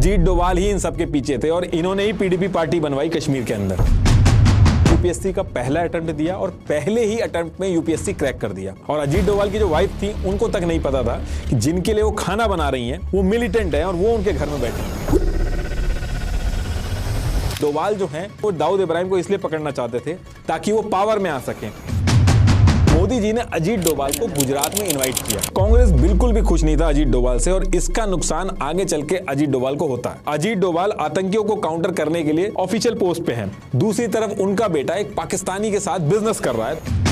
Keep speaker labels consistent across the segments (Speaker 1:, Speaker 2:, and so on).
Speaker 1: अजीत डोभाल ही इन सब के पीछे थे और इन्होंने ही पीडीपी पार्टी बनवाई कश्मीर के अंदर। यूपीएससी का पहला अटेम्प्ट दिया और पहले ही अटेम्प्ट में यूपीएससी क्रैक कर दिया। और अजीत डोभाल की जो वाइफ थी उनको तक नहीं पता था कि जिनके लिए वो खाना बना रही हैं वो मिलिटेंट है और वो उनके घर में बैठे हैं। डोभाल जो हैं वो दाऊद इब्राहिम को इसलिए पकड़ना चाहते थे ताकि वो पावर में आ सकें। मोदी जी ने अजीत डोभाल को गुजरात में इनवाइट किया। कांग्रेस बिल्कुल भी खुश नहीं था अजीत डोभाल से और इसका नुकसान आगे चल के अजीत डोभाल को होता है। अजीत डोभाल आतंकियों को काउंटर करने के लिए ऑफिशियल पोस्ट पे हैं। दूसरी तरफ उनका बेटा एक पाकिस्तानी के साथ बिजनेस कर रहा है।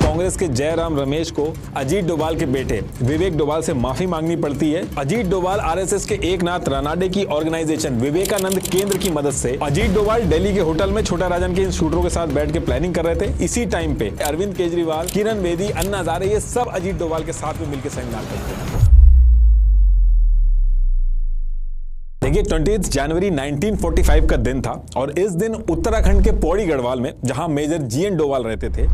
Speaker 1: कांग्रेस के जयराम रमेश को अजीत डोभाल के बेटे विवेक डोभाल से माफी मांगनी पड़ती है। अजीत डोभाल आरएसएस के एकनाथ रानाडे की ऑर्गेनाइजेशन विवेकानंद केंद्र की मदद से अजीत डोभाल दिल्ली के होटल में छोटा राजन के इन शूटरों के साथ बैठ के प्लानिंग कर रहे थे। इसी टाइम पे अरविंद केजरीवाल, किरण बेदी, अन्ना हजारे ये सब अजीत डोभाल के साथ में मिलकर संगठन करते हैं। देखिए 20 जनवरी 1945 का दिन था और इस दिन उत्तराखंड के पौड़ी गढ़वाल में जहां मेजर जीएन डोभाल रहते थे,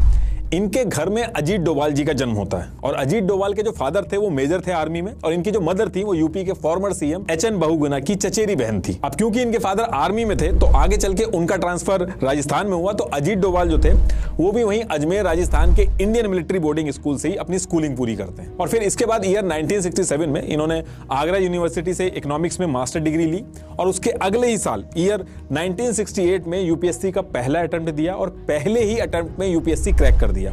Speaker 1: इनके घर में अजीत डोभाल जी का जन्म होता है। और अजीत डोभाल के जो फादर थे वो मेजर थे आर्मी में और इनकी जो मदर थी वो यूपी के फॉर्मर सीएम एचएन बहुगुणा की चचेरी बहन थी। अब क्योंकि इनके फादर आर्मी में थे तो आगे चल के उनका ट्रांसफर राजस्थान में हुआ, तो अजीत डोभाल जो थे वो भी वहीं अजमेर राजस्थान के इंडियन मिलिट्री बोर्डिंग स्कूल से ही अपनी स्कूलिंग पूरी करते हैं। और फिर इसके बाद ईयर 1967 में इन्होंने आगरा यूनिवर्सिटी से इकोनॉमिक्स में मास्टर डिग्री ली और उसके अगले ही साल ईयर 1968 में यूपीएससी का पहला अटेम्प्ट दिया और पहले ही अटेम्प्ट में यूपीएससी क्रैक कर दिया।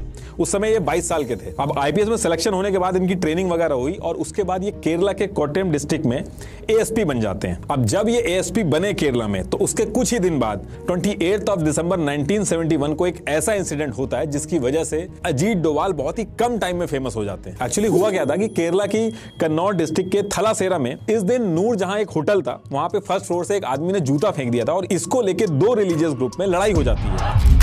Speaker 1: उस समय ये 22 साल के थे। अब आईपीएस में सिलेक्शन होने के बाद इनकी ट्रेनिंग वगैरह हुई और उसके बाद ये केरला के कोट्टयम डिस्ट्रिक्ट में एएसपी बन जाते हैं। अब जब ये एएसपी बने केरला में तो उसके कुछ ही दिन बाद 28 दिसंबर 1971 को एक ऐसा इंसिडेंट होता है जिसकी वजह से अजीत डोभाल बहुत ही कम टाइम में फेमस हो जाते हैं। एक्चुअली हुआ क्या था कि केरला की कन्नौज डिस्ट्रिक्ट के थलासेरा में इस दिन नूर जहां एक होटल था वहां पे फर्स्ट फ्लोर से एक आदमी ने जूता फेंक दिया था और इसको लेके दो रिलीजियस ग्रुप में लड़ाई हो जाती है।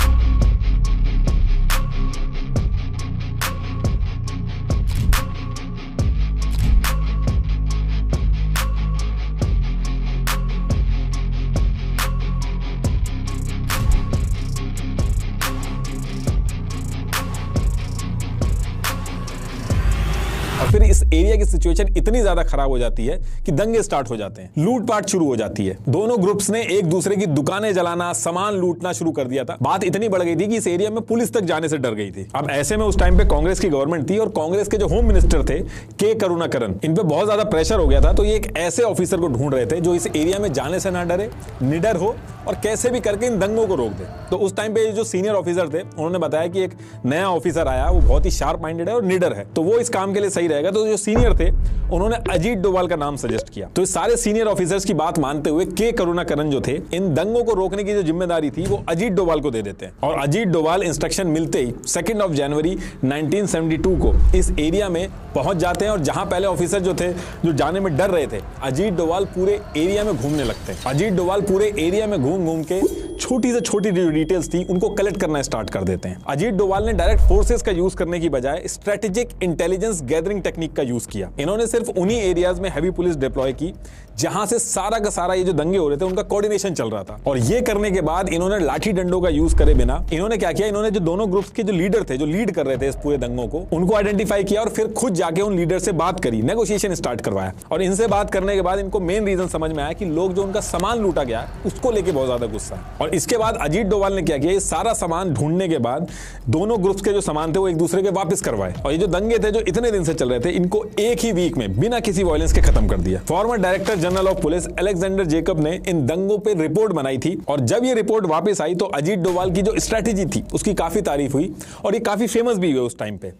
Speaker 1: फिर इस एरिया की सिचुएशन इतनी ज्यादा खराब हो जाती है कि दंगे स्टार्ट हो जाते हैं, लूटपाट शुरू हो जाती है। दोनों ग्रुप्स ने एक दूसरे की दुकानें जलाना, सामान लूटना शुरू कर दिया था। बात इतनी बढ़ गई थी कि इस एरिया में पुलिस तक जाने से डर गई थी। अब ऐसे में उस टाइम पे कांग्रेस की गवर्नमेंट थी और कांग्रेस के जो होम मिनिस्टर थे के करुणाकरन, इन पे बहुत ज्यादा प्रेशर हो गया था। तो ये एक ऐसे ऑफिसर को ढूंढ रहे थे जो इस एरिया में जाने से ना डरे, निडर हो और कैसे भी करके इन दंगों को रोक दे। तो उस टाइम पे जो सीनियर ऑफिसर थे उन्होंने बताया कि एक नया ऑफिसर आया, वो बहुत ही शार्प माइंडेड है और निडर है, तो वो इस काम के लिए सही रहेगा। तो जो सीनियर थे उन्होंने अजीत डोभाल का नाम सजेस्ट किया। तो इस सारे सीनियर ऑफिसर्स की बात मानते हुए के करुणाकरन जो थे, इन दंगों को रोकने की जो जिम्मेदारी थी वो अजीत डोभाल को दे देते हैं। और अजीत डोभाल इंस्ट्रक्शन मिलते ही 2 जनवरी 1972 को इस एरिया में पहुंच जाते हैं और जहां पहले ऑफिसर जो थे जो जाने में डर रहे थे, अजीत डोभाल पूरे एरिया में घूमने लगते हैं। अजीत डोभाल पूरे एरिया में घूम घूम के छोटी से छोटी जो डिटेल्स थी उनको कलेक्ट करना स्टार्ट कर देते हैं। अजीत डोभाल ने डायरेक्ट फोर्सेस का यूज करने की बजाय स्ट्रेटेजिक इंटेलिजेंस गैदरिंग टेक्निक का यूज किया। इन्होंने सिर्फ उन्हीं एरियाज में हैवी पुलिस डिप्लॉय की जहां से सारा का सारा ये जो दंगे हो रहे थे उनका कोऑर्डिनेशन चल रहा था। और ये करने के बाद इन्होंने लाठी डंडों का यूज करे बिना इन्होंने क्या किया, इन्होंने जो दोनों ग्रुप्स के जो लीडर थे, जो लीड कर रहे थे इस पूरे दंगों को, उनको आइडेंटिफाई किया और फिर खुद जाके उन लीडर से बात करी, नेगोशिएशन स्टार्ट करवाया। और इनसे बात करने के बाद इनको मेन रीजन समझ में आया कि लोग जो उनका सामान लूटा गया उसको लेके बहुत ज्यादा गुस्सा है। और इसके बाद अजीत डोभाल ने क्या किया, ये सारा सामान ढूंढने के बाद दोनों ग्रुप्स के जो सामान थे वो एक दूसरे के वापस करवाए। और ये जो दंगे थे जो इतने दिन से चल रहे थे, इनको एक ही वीक में बिना किसी वायलेंस के खत्म कर दिया। Farmer director general of police Alexander Jacob ने इन दंगों पे रिपोर्ट बनाई थी और जब ये रिपोर्ट वापस आई तो अजीत डोभाल की जो स्ट्रेटेजी थी उसकी काफी तारीफ हुई और ये काफी फेमस भी हुए। उस टाइम पे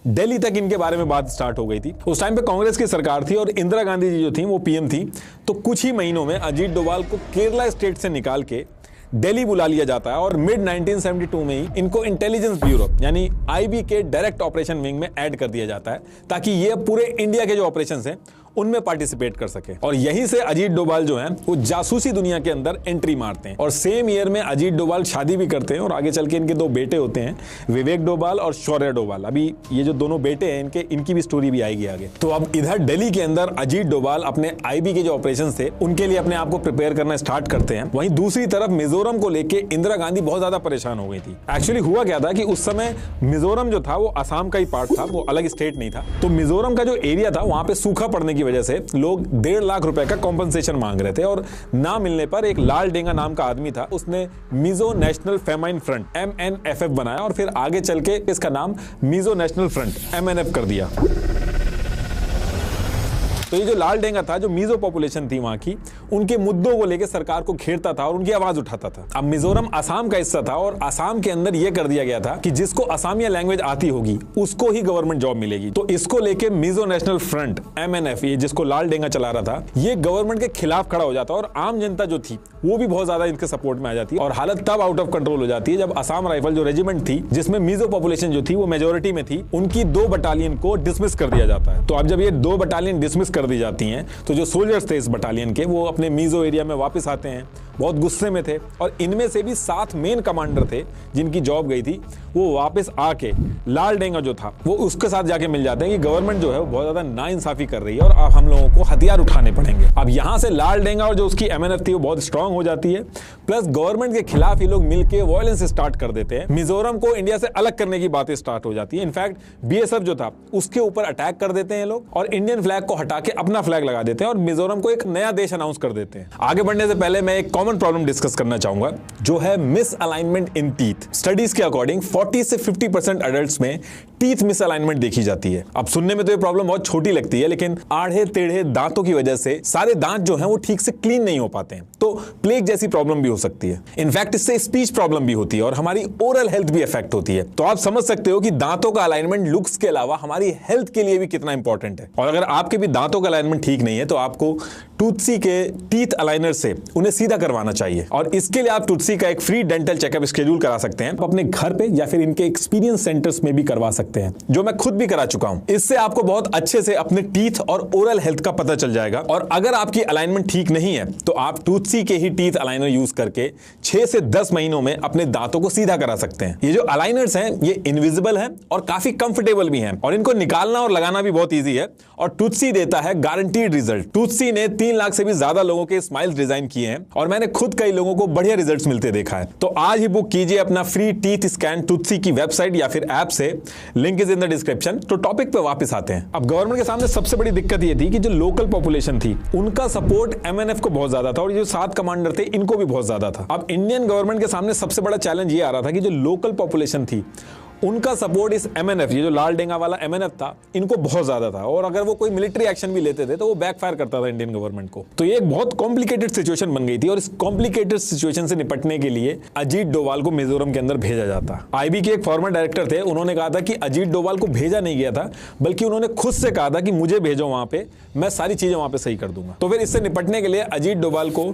Speaker 1: दिल्ली तक इनके बारे में बात स्टार्ट हो गई थी। उस टाइम पे कांग्रेस की सरकार थी और इंदिरा गांधी जी जो थी वो पीएम थी। तो कुछ ही महीनों में अजीत डोभाल को केरला स्टेट से निकाल के दिल्ली बुला लिया जाता है और मिड 1972 में ही इनको इंटेलिजेंस ब्यूरो यानी आईबी के डायरेक्ट ऑपरेशन विंग में ऐड कर दिया जाता है ताकि ये पूरे इंडिया के जो ऑपरेशंस हैं उनमें पार्टिसिपेट कर सके। और यहीं से अजीत डोभाल जो हैं वो जासूसी दुनिया के अंदर एंट्री मारते हैं। और सेम ईयर में अजीत डोभाल शादी भी करते हैं और आगे चल के इनके दो बेटे होते हैं, विवेक डोभाल और शौर्य डोभाल। अभी ये जो दोनों बेटे हैं इनकी भी स्टोरी भी आएगी आगे। तो अब इधर दिल्ली के अंदर अजीत डोभाल अपने आईबी के जो ऑपरेशन थे उनके लिए अपने आप को प्रिपेयर करना स्टार्ट करते हैं। वहीं दूसरी तरफ मिजोरम को लेकर इंदिरा गांधी बहुत ज्यादा परेशान हो गई थी। एक्चुअली हुआ क्या था कि उस समय मिजोरम जो था वो असम का ही पार्ट था, वो अलग स्टेट नहीं था। तो मिजोरम का जो एरिया था वहां पे सूखा पड़ने की वजह से लोग 1.5 लाख रुपए का कॉम्पनसेशन मांग रहे थे और ना मिलने पर एक लाल डेंगा नाम का आदमी था, उसने Mizo national famine front MNFF बनाया और फिर आगे चल के इसका नाम मिजो नेशनल फ्रंट MNF कर दिया। तो ये जो लाल डेंगा था, जो मिजो पॉपुलेशन थी वहां की, उनके मुद्दों को लेकर सरकार को घेरता था और उनकी आवाज उठाता था। अब मिजोरम असम का हिस्सा था और असम के अंदर यह कर दिया गया था कि जिसको असमिया लैंग्वेज आती होगी उसको ही गवर्नमेंट जॉब मिलेगी। तो इसको लेके मिजो नेशनल फ्रंट MNF, ये जिसको लाल डेंगा चला रहा था, ये गवर्नमेंट के खिलाफ खड़ा हो जाता और आम जनता जो थी वो भी बहुत ज्यादा इनके सपोर्ट में आ जाती है और हालत तब आउट ऑफ कंट्रोल हो जाती है जब असम राइफल जो रेजिमेंट थी, जिसमें मिजो पॉपुलेशन जो थी वो मेजोरिटी में थी, उनकी 2 बटालियन को डिसमिस कर दिया जाता है। तो अब जब ये 2 बटालियन डिसमिस कर दी जाती हैं तो जो सोल्जर्स थे इस बटालियन के, वो अपने मिजो एरिया में वापस आते हैं, बहुत गुस्से में थे और इनमें से भी 7 मेन कमांडर थे जिनकी जॉब गई थी, वो वापस आके लाल डेंगा जो था वो उसके साथ जाके मिल जाते हैं कि गवर्नमेंट जो है वो बहुत ज्यादा नाइंसाफी कर रही है और अब हम लोगों को हथियार उठाने पड़ेंगे। अब यहां से लाल डेंगा और जो उसकी MNF थी वो बहुत स्ट्रांग हो जाती है, प्लस गवर्नमेंट के खिलाफ ये लोग मिलकर वायलेंस स्टार्ट कर देते हैं। मिजोरम को इंडिया से अलग करने की बातें स्टार्ट हो जाती है। इनफैक्ट BSF जो था उसके ऊपर अटैक कर देते हैं लोग और इंडियन फ्लैग को हटा के अपना फ्लैग लगा देते हैं और मिजोरम को एक नया देश अनाउंस कर देते हैं। आगे बढ़ने से पहले मैं एक कॉमन प्रॉब्लम डिस्कस करना चाहूंगा, जो है miss alignment in teeth. Studies के अकॉर्डिंग 40 से 50% एडल्ट्स में टीथ मिस अलाइनमेंट देखी जाती है। अब सुनने में तो ये प्रॉब्लम बहुत छोटी लगती है, लेकिन आढ़े टेढ़े दांतों की वजह से सारे दांत जो हैं वो ठीक से क्लीन नहीं हो पाते हैं, तो प्लेग जैसी प्रॉब्लम भी हो सकती है। इनफैक्ट इससे स्पीच प्रॉब्लम भी होती है और हमारी ओरल हेल्थ भी अफेक्ट होती है। तो आप समझ सकते हो कि दांतों का अलाइनमेंट लुक्स के अलावा हमारी हेल्थ के लिए भी कितना इंपॉर्टेंट है। और अगर आपके भी दांतों का अलाइनमेंट ठीक नहीं है तो आपको टूथसी के टीथ अलाइनर से उन्हें सीधा करवाना चाहिए और इसके लिए आप टूथसी का एक फ्री डेंटल चेकअप शेड्यूल करा सकते हैं। अपने घर पे या फिर इनके एक्सपीरियंस सेंटर्स में भी करवा सकते हैं, जो मैं खुद भी करा चुका हूं। इससे आपको बहुत अच्छे से अपने टीथ और ओरल हेल्थ का पता चल जाएगा। और अगर आपकी अलाइनमेंट ठीक नहीं है तो आप टूथसी के ही टीथ अलाइनर यूज करके 6 से 10 महीनों में अपने दांतों को सीधा करा सकते हैं। ये जो अलाइनर्स हैं ये इनविजिबल हैं और काफी कंफर्टेबल भी हैं और इनको निकालना और लगाना भी बहुत ईजी है और टूथसी देता है गारंटीड रिजल्ट। टूथसी ने 3 लाख से भी ज्यादा लोगों के स्माइल्स डिजाइन किए हैं और मैंने खुद कई लोगों को बढ़िया रिजल्ट्स मिलते देखा है। तो आज ही बुक कीजिए अपना फ्री टीथ स्कैन टूथसी की वेबसाइट या फिर ऐप से, link is in the description. तो टॉपिक पे वापस आते हैं। अब गवर्नमेंट के सामने सबसे बड़ी दिक्कत ये थी कि जो लोकल पॉपुलेशन थी उनका सपोर्ट MNF को बहुत ज्यादा था और जो 7 कमांडर थे इनको भी बहुत ज्यादा था। अब इंडियन गवर्नमेंट के सामने सबसे बड़ा चैलेंज ये आ रहा था कि जो लोकल पॉपुलेशन थी उनका सपोर्ट इस MNF, ये जो लाल डेंगा वाला MNF था, इनको बहुत ज्यादा था और अगर वो कोई मिलिट्री एक्शन भी लेते थे तो वो बैकफायर करता था इंडियन गवर्नमेंट को। तो ये एक बहुत कॉम्प्लिकेटेड सिचुएशन बन गई थी और इस कॉम्प्लिकेटेड सिचुएशन से निपटने के लिए अजीत डोभाल को मिजोरम के अंदर भेजा जाता। IB के एक फॉर्मर डायरेक्टर थे, उन्होंने कहा था कि अजीत डोभाल को भेजा नहीं गया था, बल्कि उन्होंने खुद से कहा था कि मुझे भेजो वहां पे, मैं सारी चीजें वहां पे सही कर दूंगा। तो फिर इससे निपटने के लिए अजीत डोभाल को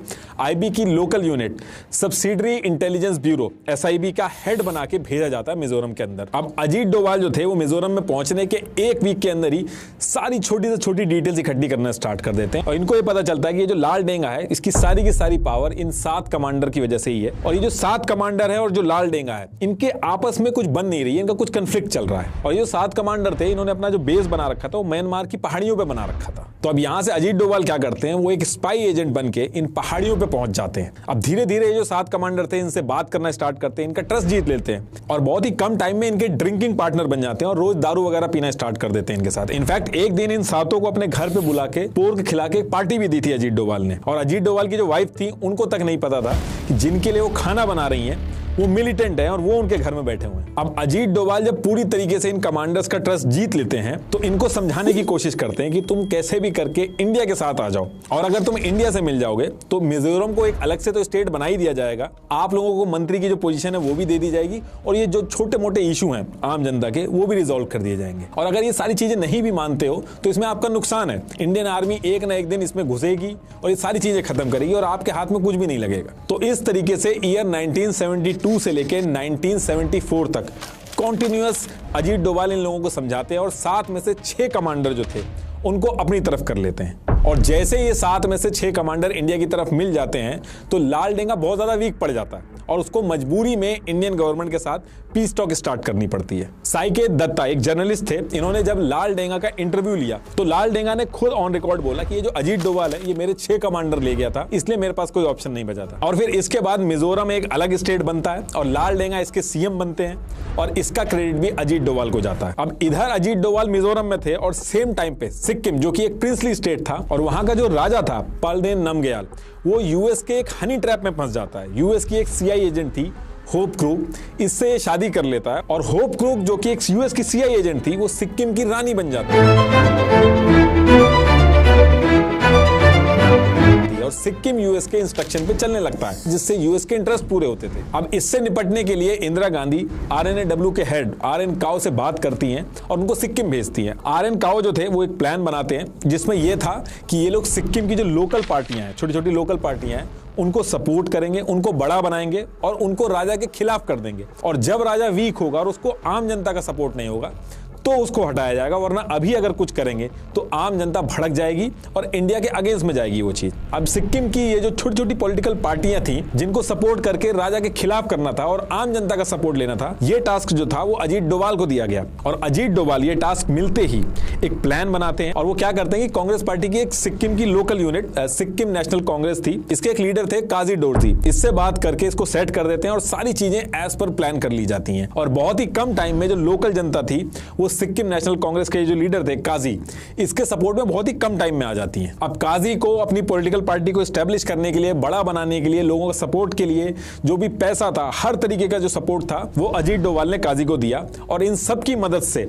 Speaker 1: IB की local unit subsidiary intelligence bureau SIB का हेड बना के भेजा जाता है मिजोरम के अंदर। अब अजीत डोभाल जो थे वो मिजोरम में पहुंचने के 1 वीक के अंदर ही सारी छोटी से छोटी डिटेल्स इकट्ठी करना स्टार्ट कर देते हैं और इनको ये पता चलता है कि ये जो लाल डेंगा है इसकी सारी की सारी पावर इन 7 कमांडर की वजह से ही है और ये जो 7 कमांडर है और जो लाल डेंगा है इनके आपस में कुछ बन नहीं रही है, इनका कुछ कंफ्लिक्ट चल रहा है। और ये जो 7 कमांडर थे इन्होंने अपना जो बेस बना रखा था वो म्यांमार की पहाड़ियों पे बना रखा था। तो अब यहां से अजीत डोभाल क्या करते हैं, वो एक स्पाई एजेंट बन के इन पहाड़ियों पे पहुंच जाते हैं। अब धीरे धीरे ये जो 7 कमांडर थे इनसे बात करना स्टार्ट करते हैं, इनका ट्रस्ट जीत लेते हैं और बहुत ही कम टाइम में इनके ड्रिंकिंग पार्टनर बन जाते हैं और रोज दारू वगैरह पीना स्टार्ट कर देते हैं इनके साथ। इनफैक्ट एक दिन इन 7 को अपने घर पे बुला के पोर्क खिला के पार्टी भी दी थी अजीत डोभाल ने। और अजीत डोभाल की जो वाइफ थी उनको तक नहीं पता था कि जिनके लिए वो खाना बना रही हैं वो मिलिटेंट है और वो उनके घर में बैठे हुए हैं। अब अजीत डोभाल जब पूरी तरीके से इन कमांडर्स का ट्रस्ट जीत लेते हैं तो इनको समझाने की कोशिश करते हैं कि तुम कैसे भी करके इंडिया के साथ आ जाओ और अगर तुम इंडिया से मिल जाओगे तो मिजोरम को एक अलग से तो स्टेट बना ही दिया जाएगा, आप लोगों को मंत्री की जो पोजीशन है वो भी दे दी जाएगी और ये जो छोटे मोटे इशू हैं आम जनता के वो भी रिजॉल्व कर दिए जाएंगे। और अगर ये सारी चीजें नहीं भी मानते हो तो इसमें आपका नुकसान है, इंडियन आर्मी एक ना एक दिन इसमें घुसेगी और ये सारी चीजें खत्म करेगी और आपके हाथ में कुछ भी नहीं लगेगा। तो इस तरीके से ईयर 1972 से लेकर 1974 तक कॉन्टिन्यूअस अजीत डोभाल इन लोगों को समझाते हैं और 7 में से 6 कमांडर जो थे उनको अपनी तरफ कर लेते हैं। और जैसे ये 7 में से 6 कमांडर इंडिया की तरफ मिल जाते हैं तो लालडेंगा बहुत ज्यादा वीक पड़ जाता है और उसको मजबूरी में इंडियन गवर्नमेंट के साथ पीस टॉक स्टार्ट करनी पड़ती है। साइकेत दत्ता एक जर्नलिस्ट थे, इन्होंने जब लालडेंगा का इंटरव्यू लिया तो लालडेंगा ने खुद ऑन रिकॉर्ड बोला कि ये जो अजीत डोभाल है ये मेरे 6 कमांडर ले गया था, इसलिए मेरे पास कोई ऑप्शन नहीं बचा था। और फिर इसके बाद मिजोरम एक अलग स्टेट बनता है और लालडेंगा इसके सीएम बनते हैं और इसका क्रेडिट भी अजीत डोभाल को जाता है। अब इधर अजीत डोभाल मिजोरम में थे और सेम टाइम पे सिक्किम जो कि एक प्रिंसली स्टेट था और वहां का जो राजा था पलदेन नमग्याल, वो यूएस के एक हनी ट्रैप में फंस जाता है। यूएस की एक सीआई एजेंट थी होप क्रूक, इससे शादी कर लेता है और होप क्रूक जो कि एक यूएस की सीआई एजेंट थी वो सिक्किम की रानी बन जाती है और सिक्किम यूएस के इंस्ट्रक्शन पे चलने लगता है, जिससे यूएस के इंटरेस्ट पूरे होते थे। अब इससे निपटने के लिए इंदिरा गांधी आरएनएडब्ल्यू के हेड आरएन काओ से बात करती हैं और उनको सिक्किम भेजती हैं। आरएन काओ जो थे वो एक प्लान बनाते हैं जिसमें यह था कि ये लोग सिक्किम की जो लोकल पार्टियां हैं, छोटी छोटी लोकल पार्टियां हैं, उनको सपोर्ट करेंगे, उनको बड़ा बनाएंगे और उनको राजा के खिलाफ कर देंगे। और जब राजा वीक होगा और उसको आम जनता का सपोर्ट नहीं होगा तो उसको हटाया जाएगा, वरना अभी अगर कुछ करेंगे तो आम जनता भड़क जाएगी और इंडिया के अगेंस्ट में जाएगी वो चीज। अब सिक्किम की ये जो छोटी छोटी पॉलिटिकल पार्टियां थी जिनको सपोर्ट करके राजा के खिलाफ करना था और आम जनता का सपोर्ट लेना था, ये टास्क जो था वो अजीत डोभाल को दिया गया। और अजीत डोभाल ये टास्क मिलते ही एक प्लान बनाते हैं और वो क्या करते हैं कि कांग्रेस पार्टी की एक सिक्किम की local unit Sikkim national Congress थी, इसके एक लीडर थे काजी डोरजी, इससे बात करके इसको सेट कर देते हैं और सारी चीजें एज पर प्लान कर ली जाती हैं। और बहुत ही कम टाइम में जो लोकल जनता थी वो सिक्किम नेशनल कांग्रेस के जो लीडर थे काजी, इसके सपोर्ट में बहुत ही कम टाइम में आ जाती हैं। अब काजी को अपनी पॉलिटिकल पार्टी को एस्टेब्लिश करने के लिए, बड़ा बनाने के लिए, लोगों का सपोर्ट के लिए जो भी पैसा था, हर तरीके का जो सपोर्ट था वो अजीत डोभाल ने काजी को दिया और इन सब की मदद से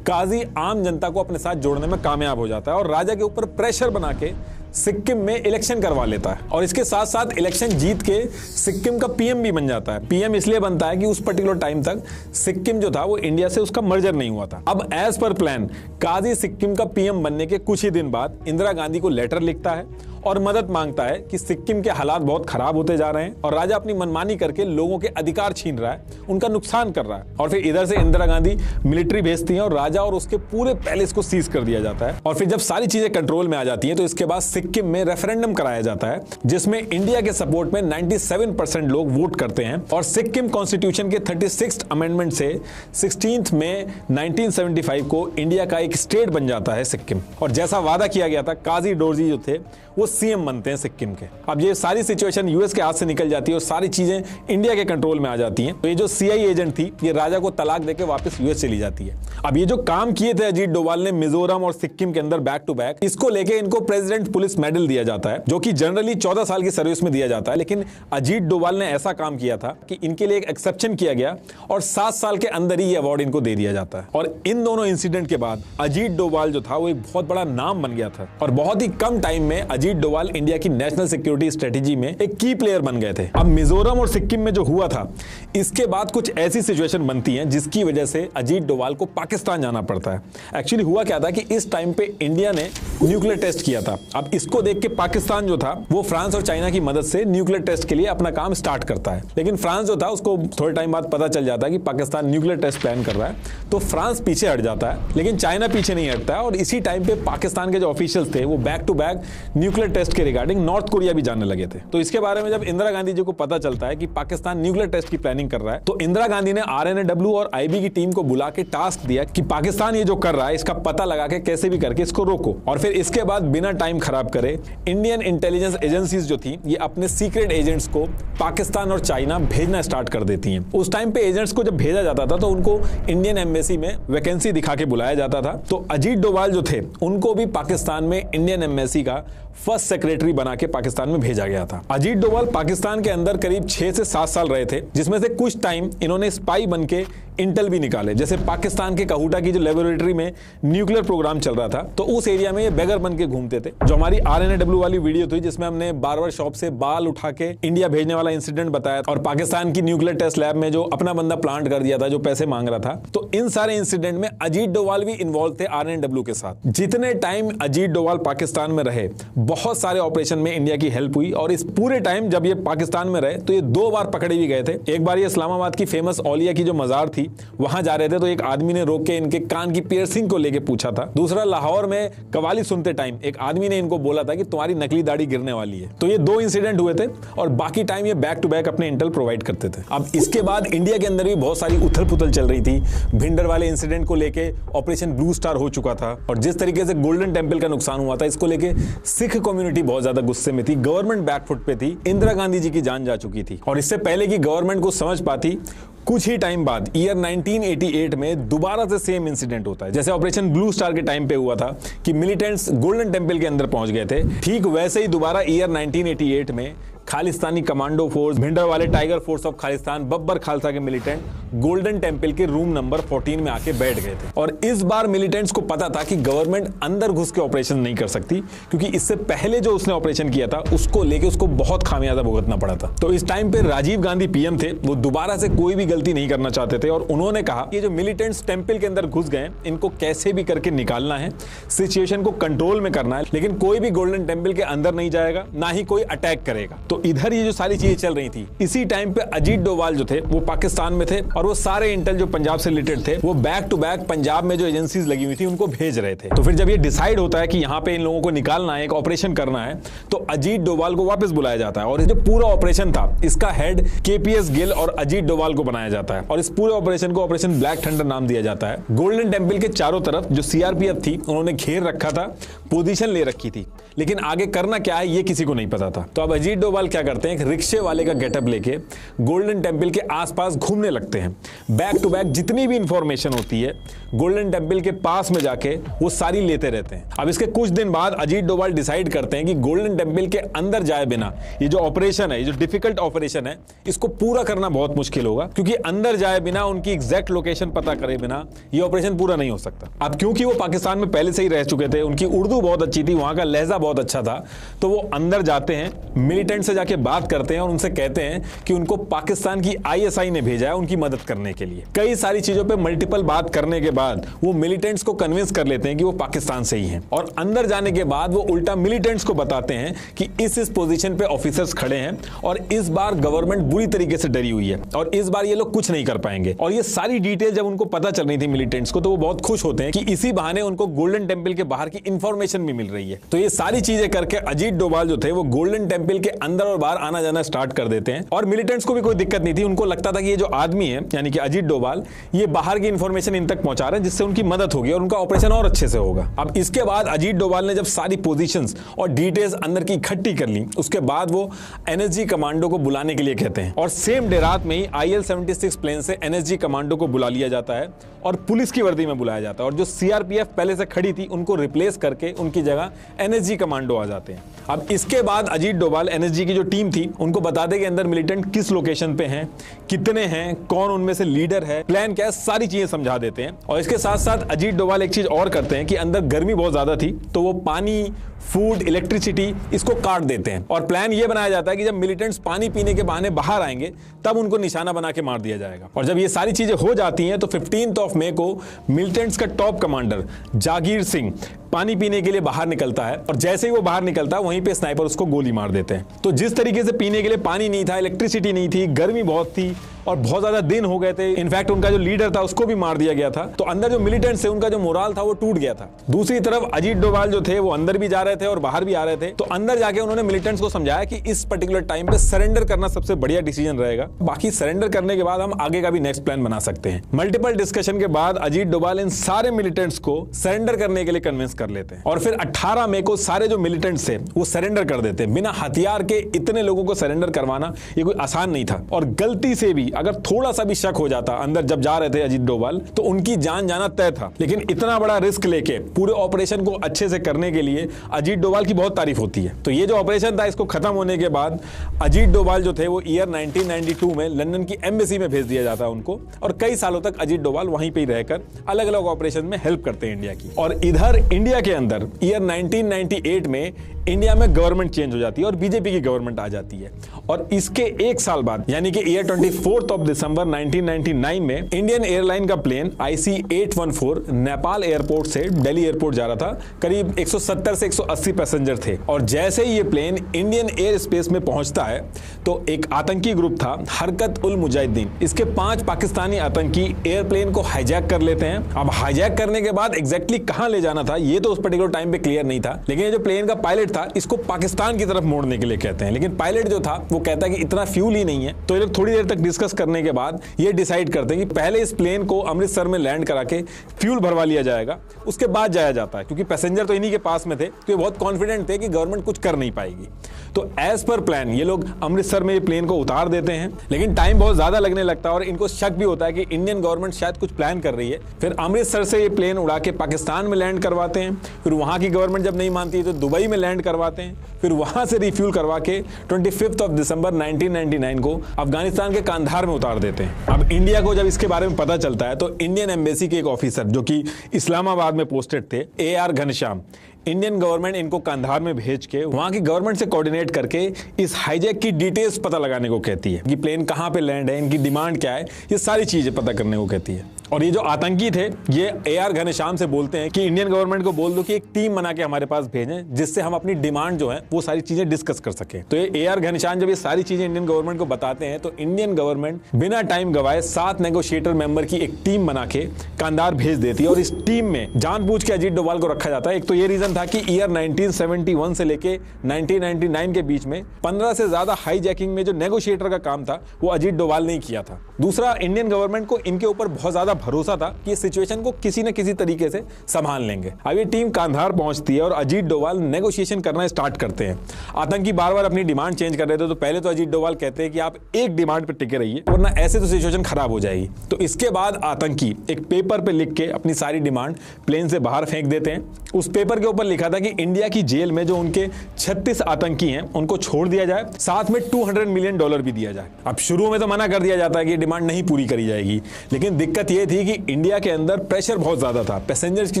Speaker 1: काजी आम जनता को अपने साथ जोड़ने में कामयाब हो जाता है और राजा के ऊपर प्रेशर बना के सिक्किम में इलेक्शन करवा लेता है और इसके साथ साथ इलेक्शन जीत के सिक्किम का पीएम भी बन जाता है। पीएम इसलिए बनता है कि उस पर्टिकुलर टाइम तक सिक्किम जो था वो इंडिया से उसका मर्जर नहीं हुआ था। अब एज पर प्लान काजी सिक्किम का पीएम बनने के कुछ ही दिन बाद इंदिरा गांधी को लेटर लिखता है और मदद मांगता है कि सिक्किम के हालात बहुत खराब होते जा रहे हैं और राजा अपनी मनमानी करके लोगों के अधिकार छीन रहा है, उनका नुकसान कर रहा है। और फिर इधर से इंदिरा गांधी मिलिट्री भेजती हैं और राजा और उसके पूरे पैलेस को सीज कर दिया जाता है। और फिर जब सारी चीजें कंट्रोल में आ जाती हैं तो इसके बाद सिक्किम में रेफरेंडम कराया जाता है जिसमें इंडिया के सपोर्ट में 97% लोग वोट करते हैं और सिक्किम कॉन्स्टिट्यूशन के 36th अमेंडमेंट से 16 मई 1975 को इंडिया का एक स्टेट बन जाता है सिक्किम। और जैसा वादा किया गया था, काजी डोरजी जो थे वो सीएम बनते हैं सिक्किम के। अब ये सारी सिचुएशन यूएस के हाथ से निकल जाती है और सारी चीजें इंडिया के कंट्रोल में आ जाती हैं। तो ये जो सीआई एजेंट थी ये राजा को तलाक देके वापस यूएस चली जाती है। अब ये जो काम किए थे अजीत डोभाल ने मिजोरम और सिक्किम के अंदर बैक टू बैक, इसको लेके इनको प्रेसिडेंट पुलिस मेडल दिया जाता है जो कि जनरली 14 साल की सर्विस में दिया जाता है, लेकिन अजीत डोभाल ने ऐसा काम किया था कि इनके लिए एक एक्सेप्शन किया गया और 7 साल के अंदर ही ये अवार्ड इनको दे दिया जाता है। और इन दोनों इंसिडेंट के बाद अजीत डोभाल जो था वो एक बहुत बड़ा नाम बन गया था और बहुत ही कम टाइम में अजीत डोभाल इंडिया की नेशनल सिक्योरिटी स्ट्रेटेजी में एक की प्लेयर बन गए थे। अब मिजोरम और सिक्किम में जो हुआ था इसके बाद कुछ ऐसी सिचुएशन बनती है जिसकी वजह से अजीत डोभाल को पाकिस्तान जाना पड़ता है। एक्चुअली हुआ क्या था कि इस टाइम पे इंडिया ने न्यूक्लियर टेस्ट किया था। अब इसको देख के पाकिस्तान जो था वो फ्रांस और चाइना की मदद से न्यूक्लियर टेस्ट के लिए अपना काम स्टार्ट करता है, लेकिन फ्रांस जो था उसको थोड़े टाइम बाद पता चल जाता है कि पाकिस्तान न्यूक्लियर टेस्ट प्लान कर रहा है, तो फ्रांस पीछे हट जाता है, लेकिन चाइना पीछे नहीं हटता है। और इसी टाइम पे पाकिस्तान के जो ऑफिशियल्स थे वो back to back nuclear test के रिगार्डिंग नॉर्थ कोरिया भी जानने लगे थे। तो इसके बारे में जब इंदिरा गांधी जी को पता चलता है कि पाकिस्तान न्यूक्लियर टेस्ट की प्लानिंग कर रहा है, तो इंदिरा गांधी ने आरएनएडब्ल्यू और आईबी की टीम को बुला के टास्क दिया कि पाकिस्तान ये जो कर रहा है इसका पता लगा के कैसे भी करके इसको रोको। और फिर इसके बाद बिना टाइम खराब करे इंडियन इंटेलिजेंस एजेंसीज जो थी ये अपने सीक्रेट एजेंट्स को पाकिस्तान और चाइना भेजना स्टार्ट कर देती हैं। उस टाइम पे एजेंट्स को जब भेजा जाता था तो उनको इंडियन एम्बेसी में वैकेंसी दिखा के बुलाया जाता था। तो अजीत डोभाल जो थे उनको भी पाकिस्तान में इंडियन एम्बेसी का फर्स्ट सेक्रेटरी बना के पाकिस्तान में भेजा गया था। अजीत डोभाल पाकिस्तान के अंदर करीब 6 से 7 साल रहे थे, जिसमें से कुछ टाइम इन्होंने स्पाई बन के इंटेल भी निकाले। जैसे पाकिस्तान के कहूटा की जो लेबोरेटरी में न्यूक्लियर प्रोग्राम चल रहा था तो उस एरिया में ये बेगर बन के घूमते थे। जो हमारी आरएनएडब्ल्यू वाली वीडियो थी जिसमें हमने बार्बर शॉप से बाल उठा के इंडिया भेजने वाला इंसिडेंट बताया और पाकिस्तान की न्यूक्लियर टेस्ट लैब में जो अपना बंदा प्लांट कर दिया था जो पैसे मांग रहा था, तो इन सारे इंसिडेंट में अजीत डोभाल भी इन्वॉल्व थे आरएनएडब्ल्यू के साथ। जितने टाइम अजीत डोभाल पाकिस्तान में रहे बहुत सारे ऑपरेशन में इंडिया की हेल्प हुई और इस पूरे टाइम जब ये पाकिस्तान में रहे तो ये 2 बार पकड़े भी गए थे। एक बार ये इस्लामाबाद की फेमस औलिया की जो मजार थी थी, वहां जा रहे थे तो एक आदमी ने रोक के इनके कान की पियर्सिंग को लेके पूछा था। दूसरा, लाहौर में कवाली सुनते टाइम एक आदमी ने इनको बोला था कि तुम्हारी नकली दाढ़ी गिरने वाली है। तो ये 2 इंसिडेंट हुए थे और बाकी टाइम ये बैक टू बैक अपने इंटेल प्रोवाइड करते थे। अब इसके बाद इंडिया के अंदर भी बहुत सारी उथल पुथल चल रही थी। भिंडर वाले इंसिडेंट को लेके ऑपरेशन ब्लू स्टार हो चुका था और जिस तरीके से गोल्डन टेंपल का नुकसान हुआ था, इसको लेके सिख कम्युनिटी बहुत ज्यादा गुस्से में थी। गवर्नमेंट बैकफुट पे थी, इंदिरा गांधी जी की जान जा चुकी थी और इससे पहले की गवर्नमेंट को समझ पाती, कुछ ही टाइम बाद ईयर 1988 में दोबारा से सेम इंसिडेंट होता है जैसे ऑपरेशन ब्लू स्टार के टाइम पे हुआ था कि मिलिटेंट्स गोल्डन टेंपल के अंदर पहुंच गए थे। ठीक वैसे ही दोबारा ईयर 1988 में खालिस्तानी कमांडो फोर्स, भिंडर वाले tiger force of Khalistan, Babbar Khalsa के मिलिटेंट गोल्डन टेंपल के रूम नंबर 14 में आके बैठ गए थे। और इस बार मिलिटेंट्स को पता था कि गवर्नमेंट अंदर घुस के ऑपरेशन नहीं कर सकती, क्योंकि इससे पहले जो उसने ऑपरेशन किया था उसको लेके उसको बहुत खामियाजा भुगतना पड़ा था। तो इस टाइम पे राजीव गांधी पीएम थे, वो दोबारा से कोई भी गलती नहीं करना चाहते थे और उन्होंने कहा कि जो मिलिटेंट्स टेंपल के अंदर घुस गए, इनको कैसे भी करके निकालना है, सिचुएशन को कंट्रोल में करना है, लेकिन कोई भी गोल्डन टेंपल के अंदर नहीं जाएगा, ना ही कोई अटैक करेगा। तो इधर ये जो सारी चीजें चल रही थी, इसी टाइम पे अजीत डोभाल जो थे वो पाकिस्तान में थे और वो सारे इंटेल जो पंजाब से रिलेटेड थे वो बैक टू बैक पंजाब में जो एजेंसीज लगी हुई थी उनको भेज रहे थे। तो फिर जब ये डिसाइड होता है कि यहाँ पे इन लोगों को निकालना है, एक ऑपरेशन करना है, तो अजीत डोभाल को वापस बुलाया जाता है और ये जो पूरा ऑपरेशन था इसका हेड केपीएस गिल और अजीत डोभाल को बनाया जाता है और इस पूरे ऑपरेशन को ऑपरेशन ब्लैक थंडर नाम दिया जाता है। गोल्डन टेंपल के चारों तरफ जो सीआरपीएफ थी उन्होंने घेर रखा था, पोजीशन ले रखी थी, लेकिन आगे करना क्या है ये किसी को नहीं पता था। तो अब अजीत डोभाल क्या करते हैं, रिक्शे वाले का गेटअप लेके गोल्डन टेंपल के आसपास घूमने लगते हैं। बैक टू बैक जितनी भी इंफॉर्मेशन होती है गोल्डन टेंपल के पास में जाके वो सारी लेते रहते हैं। अब इसके कुछ दिन बाद अजीत डोभाल डिसाइड करते हैं कि गोल्डन टेंपल के अंदर जाए बिना ये जो ऑपरेशन है, ये जो डिफिकल्ट ऑपरेशन है, इसको पूरा करना बहुत मुश्किल होगा, क्योंकि अंदर जाए बिना, उनकी एग्जैक्ट लोकेशन पता करे बिना ये ऑपरेशन पूरा नहीं हो सकता। अब क्योंकि वो पाकिस्तान में पहले से ही रह चुके थे, उनकी उर्दू बहुत अच्छी थी, वहां का लहजा बहुत अच्छा था, तो वो अंदर जाते हैं, मिलिटेंट से जाके बात करते हैं और उनसे कहते हैं कि उनको पाकिस्तान की आईएसआई ने भेजा है उनकी मदद करने के लिए। कई सारी चीजों पे मल्टीपल बात करने के बाद वो मिलिटेंट्स को कन्विंस कर लेते हैं कि वो पाकिस्तान से ही हैं और अंदर जाने के बाद वो उल्टा मिलिटेंट्स को बताते हैं कि इस पोजीशन पे ऑफिसर्स खड़े हैं और इस बार गवर्नमेंट बुरी तरीके से डरी हुई है और इस बार ये लोग कुछ नहीं कर पाएंगे। और ये सारी डिटेल जब उनको पता चल रही थी मिलिटेंट्स को, तो वो बहुत खुश होते हैं कि इसी बहाने उनको गोल्डन टेंपल के बाहर की इंफॉर्मेशन भी मिल रही है। तो ये सारी चीजें करके अजीत डोभाल जो थे वो गोल्डन टेंपल के अंदर और बाहर आना जाना स्टार्ट कर देते हैं और मिलिटेंट्स को भी कोई दिक्कत नहीं थी। उनको लगता था कि ये जो आदमी है यानी कि अजीत डोभाल, ये बाहर की इंफॉर्मेशन इन तक पहुंचा रहे हैं जिससे उनकी मदद होगी और उनका ऑपरेशन और अच्छे से होगा। अब इसके बाद अजीत डोभाल ने जब सारी पोजीशंस और डिटेल्स अंदर की इकट्ठी कर ली, उसके बाद वो एनएसजी कमांडो को बुलाने के लिए कहते हैं और सेम डे रात में ही IL-76 प्लेन से एनएसजी कमांडो को बुला लिया जाता है और पुलिस की वर्दी में बुलाया जाता है और जो सीआरपीएफ पहले से खड़ी थी उनको रिप्लेस करके उनकी जगह एनएसजी कमांडो आ जाते हैं। अब इसके बाद अजीत डोभाल एनएसजी की जो टीम थी उनको बता दे कि अंदर मिलिटेंट किस लोकेशन पे हैं, कितने हैं, कौन उनमें से लीडर है, प्लान क्या है, सारी चीजें समझा देते हैं। और इसके साथ साथ अजीत डोभाल एक चीज और करते हैं कि अंदर गर्मी बहुत ज्यादा थी तो वो पानी, फूड, इलेक्ट्रिसिटी इसको काट देते हैं और प्लान ये बनाया जाता है कि जब मिलिटेंट्स पानी पीने के बहाने बाहर आएंगे तब उनको निशाना बना के मार दिया जाएगा। और जब ये सारी चीजें हो जाती हैं तो 15 मई को मिलिटेंट्स का टॉप कमांडर जागीर सिंह पानी पीने के लिए बाहर निकलता है और जैसे ही वो बाहर निकलता है वहीं पे स्नाइपर उसको गोली मार देते हैं। तो जिस तरीके से पीने के लिए पानी नहीं था, इलेक्ट्रिसिटी नहीं थी, गर्मी बहुत थी और बहुत ज्यादा दिन हो गए थे, इनफैक्ट उनका जो लीडर था उसको भी मार दिया गया था, तो अंदर जो मिलिटेंट्स थे उनका जो मोराल था वो टूट गया था। दूसरी तरफ अजीत डोभाल जो थे वो अंदर भी जा रहे थे और बाहर भी आ रहे थे, तो अंदर जाके उन्होंने मिलिटेंट्स को समझाया कि इस पर्टिकुलर टाइम पे सरेंडर करना सबसे बढ़िया डिसीजन रहेगा, बाकी सरेंडर करने के बाद हम आगे का भी नेक्स्ट प्लान बना सकते हैं। मल्टीपल डिस्कशन के बाद अजीत डोभाल इन सारे मिलिटेंट्स को सरेंडर करने के लिए कन्विंस कर लेते हैं और फिर 18 मई को सारे जो मिलिटेंट्स थे वो सरेंडर कर देते हैं। बिना हथियार के इतने लोगों को सरेंडर करवाना ये कोई आसान नहीं था और गलती से भी अगर थोड़ा सा भी शक हो जाता अंदर जब जा रहे थे अजीत डोभाल तो उनकी जान जाना तय था। लेकिन इतना बड़ा रिस्क लेके पूरे ऑपरेशन को अच्छे से करने के लिए अजीत डोभाल की बहुत तारीफ होती है। तो ये जो ऑपरेशन था इसको खत्म होने के बाद अजीत डोभाल जो थे वो ईयर 1992 में लंदन की एम्बेसी में भेज दिया जाता है उनको और कई सालों तक अजीत डोभाल वहीं पे ही रहकर अलग अलग ऑपरेशन में हेल्प करते हैं इंडिया की। और इधर इंडिया के अंदर ईयर 1998 में इंडिया में गवर्नमेंट चेंज हो जाती है और बीजेपी की गवर्नमेंट आ जाती है। और इसके एक साल बाद यानी कि ईयर 24 ऑफ दिसंबर 1999 में इंडियन एयरलाइन का प्लेन IC-814 नेपाल एयरपोर्ट से दिल्ली एयरपोर्ट जा रहा था। करीब 170 से 180 पैसेंजर थे और जैसे ही ये प्लेन इंडियन एयर स्पेस में पहुंचता है तो एक आतंकी ग्रुप था हरकत उल मुजाहिदीन, इसके 5 पाकिस्तानी आतंकी एयरप्लेन को हाईजैक कर लेते हैं। अब हाईजैक करने के बाद एग्जैक्टली कहां ले जाना था ये तो उस पर्टिकुलर टाइम पे क्लियर नहीं था, लेकिन ये जो प्लेन का पायलट था इसको पाकिस्तान की तरफ मोड़ने के लिए कहते हैं, लेकिन पायलट जो था वो कहता है कि इतना फ्यूल ही नहीं है। तो ये लोग थोड़ी देर तक डिस्कस करने के बाद ये डिसाइड करते हैं कि पहले इस प्लेन को अमृतसर में लैंड करा के फ्यूल भरवा लिया जाएगा, उसके बाद जाया जाता है, क्योंकि पैसेंजर तो इन्हीं के पास में थे तो ये बहुत कॉन्फिडेंट थे कि गवर्नमेंट कुछ कर नहीं पाएगी। तो एज पर प्लान ये लोग अमृतसर में ये प्लेन को उतार देते हैं, लेकिन टाइम बहुत ज्यादा लगने लगता है और इनको शक भी होता है कि इंडियन गवर्नमेंट शायद कुछ प्लान कर रही है। फिर अमृतसर से ये प्लेन उड़ा के पाकिस्तान में लैंड करवाते हैं, फिर वहां की गवर्नमेंट जब नहीं मानती है तो दुबई में लैंड करवाते हैं, फिर वहां से रिफ्यूल करवा के 25 ऑफ दिसंबर 1999 को अफगानिस्तान के कांधार में उतार देते हैं। अब इंडिया को जब इसके बारे में पता चलता है तो इंडियन एम्बेसी के एक ऑफिसर जो कि इस्लामाबाद में पोस्टेड थे, AR घनश्याम, इंडियन गवर्नमेंट इनको कांधार में भेज के वहां की गवर्नमेंट से कोऑर्डिनेट करके इस हाईजैक की डिटेल्स पता लगाने को कहती है कि प्लेन कहां पे लैंड है, इनकी डिमांड क्या है, ये सारी चीजें पता करने को कहती है। और ये जो आतंकी थे ये AR घनश्याम से बोलते हैं कि इंडियन गवर्नमेंट को बोल दो कि एक टीम बना के हमारे पास भेजें जिससे हम अपनी डिमांड जो है वो सारी चीजें डिस्कस कर सके। तो ये AR घनश्याम जब ये सारी चीजें इंडियन गवर्नमेंट को बताते हैं तो इंडियन गवर्नमेंट बिना टाइम गवाए 7 नेगोशिएटर मेंबर की एक टीम बना के कांधार भेज देती है और इस टीम में जानबूझ के अजीत डोभाल को रखा जाता है। एक तो ये रीजन था कि ईयर 1971 से लेके 1999 के बीच में 15 से ज्यादा हाईजैकिंग में जो नेगोशिएटर का काम था वो अजीत डोभाल ने किया था। दूसरा, इंडियन गवर्नमेंट को इनके ऊपर बहुत ज्यादा भरोसा था कि इस सिचुएशन को किसी न किसी तरीके से संभाल लेंगे। अब ये टीम कांधार पहुंचती है और अजीत डोभाल नेगोशिएशन करना स्टार्ट करते हैं। आतंकी बार बार अपनी डिमांड चेंज कर रहे थे तो पहले तो अजीत डोभाल कहते हैं कि आप एक डिमांड पे टिके रहिए वरना ऐसे तो सिचुएशन खराब हो जाएगी। तो इसके बाद आतंकी एक पेपर पे लिख के अपनी सारी डिमांड प्लेन से बाहर फेंक देते हैं। उस पेपर के ऊपर लिखा था कि इंडिया की जेल में जो उनके 36 आतंकी हैं उनको छोड़ दिया जाए, साथ में $200 मिलियन भी दिया जाए। अब शुरू में तो मना कर दिया जाता है कि डिमांड नहीं पूरी करी जाएगी, लेकिन दिक्कत यह थी कि इंडिया के अंदर प्रेशर बहुत ज्यादा था। पैसेंजर्स की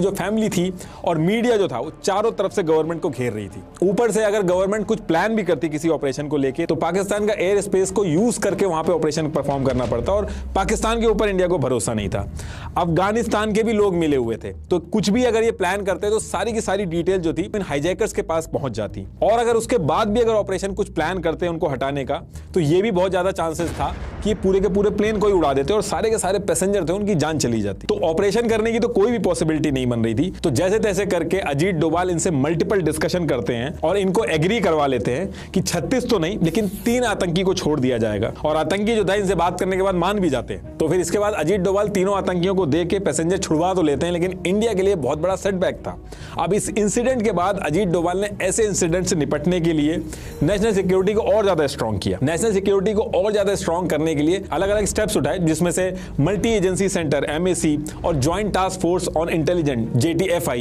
Speaker 1: जो फैमिली थी और मीडिया जो था वो चारों तरफ से गवर्नमेंट को घेर रही थी। ऊपर से अगर गवर्नमेंट कुछ प्लान भी करती किसी ऑपरेशन को लेके तो पाकिस्तान का एयर स्पेस को यूज करके वहां पे ऑपरेशन परफॉर्म करना पड़ता और पाकिस्तान के ऊपर इंडिया को भरोसा नहीं था। अफगानिस्तान के भी लोग मिले हुए थे तो कुछ भी अगर ये प्लान करते तो सारी की सारी डिटेल जो थी इन हाईजैकर्स के पास पहुंच जाती और अगर उसके बाद भी अगर ऑपरेशन कुछ प्लान करते उनको हटाने का तो ये भी बहुत ज्यादा चांसेस था कि पूरे के पूरे प्लेन को ही उड़ा देते और सारे के सारे पैसेंजर थे उनकी जान चली जाती। तो ऑपरेशन करने की तो कोई भी पॉसिबिलिटी नहीं बन रही थी। तो जैसे तैसे करके अजीत डोभाल इनसे मल्टीपल डिस्कशन करते हैं और इनको एग्री करवा लेते हैं कि 36 तो नहीं लेकिन 3 आतंकी को छोड़ दिया जाएगा और आतंकी जो था इनसे बात करने के बाद मान भी जाते हैं। तो फिर इसके बाद अजीत डोभाल तीनों आतंकियों को देख के पैसेंजर छुड़वा तो लेते हैं लेकिन इंडिया के लिए बहुत बड़ा सेटबैक था। अब इस इंसिडेंट के बाद अजीत डोभाल ने ऐसे इंसिडेंट से निपटने के लिए नेशनल सिक्योरिटी को और ज्यादा स्ट्रॉन्ग किया। नेशनल सिक्योरिटी को और ज्यादा स्ट्रॉन्ग करने के लिए अलग अलग स्टेप्स उठाए जिसमें से मल्टी एजेंसी सेंटर MAC और joint task force on intelligence JTFI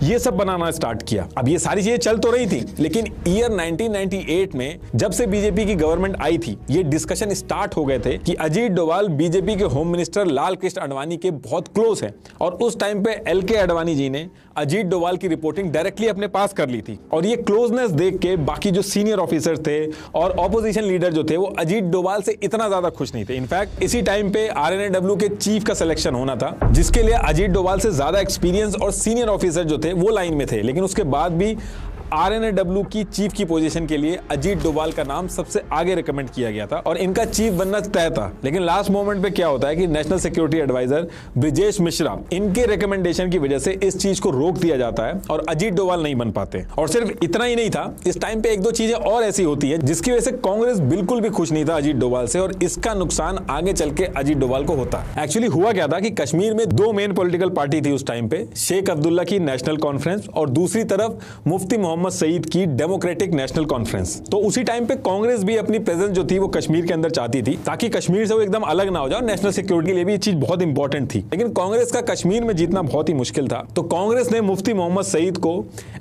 Speaker 1: ये सब बनाना स्टार्ट किया। अब ये सारी चीजें चल तो रही थी लेकिन ईयर 1998 में जब से बीजेपी की गवर्नमेंट आई थी ये डिस्कशन स्टार्ट हो गए थे कि अजीत डोभाल बीजेपी के होम मिनिस्टर लाल कृष्ण आडवाणी के बहुत क्लोज हैं और उस टाइम पे LK आडवाणी जी ने अजीत डोभाल की रिपोर्टिंग डायरेक्टली अपने पास कर ली थी और ये क्लोजनेस देख के बाकी जो सीनियर ऑफिसर थे और ऑपोजिशन लीडर जो थे वो अजीत डोभाल से इतना ज्यादा खुश नहीं थे। इनफैक्ट इसी टाइम पे RNAW के चीफ का सिलेक्शन होना था जिसके लिए अजीत डोभाल से ज्यादा एक्सपीरियंस और सीनियर ऑफिसर जो थे वो लाइन में थे, लेकिन उसके बाद भी RNAW की चीफ की पोजीशन के लिए अजीत डोभाल का नाम सबसे आगे रिकमेंड किया गया था और इनका चीफ बनना तय था। लेकिन लास्ट मोमेंट पे क्या होता है कि national security adviser Brajesh Mishra इनके रिकमेंडेशन की वजह से इस चीज को रोक दिया जाता है और अजीत डोभाल नहीं बन पाते। और सिर्फ इतना ही नहीं था, इस टाइम पे एक दो चीजें और ऐसी होती है जिसकी वजह से कांग्रेस बिल्कुल भी खुश नहीं था अजीत डोभाल से और इसका नुकसान आगे चल के अजीत डोभाल को होता है। एक्चुअली हुआ क्या था कि कश्मीर में 2 मेन पॉलिटिकल पार्टी थी उस टाइम पे, शेख अब्दुल्ला की नेशनल कॉन्फ्रेंस और दूसरी तरफ मुफ्ती मोहम्मद सईद की डेमोक्रेटिक नेशनल कॉन्फ्रेंस। तो उसी टाइम पे कांग्रेस भी अपनी प्रेजेंस जो थी वो कश्मीर के अंदर चाहती थी ताकि कश्मीर से वो एकदम अलग ना हो जाए। नेशनल सिक्योरिटी के लिए भी ये चीज बहुत इंपॉर्टेंट थी, लेकिन कांग्रेस का कश्मीर में जीतना बहुत ही मुश्किल था। तो कांग्रेस ने मुफ्ती मोहम्मद सईद को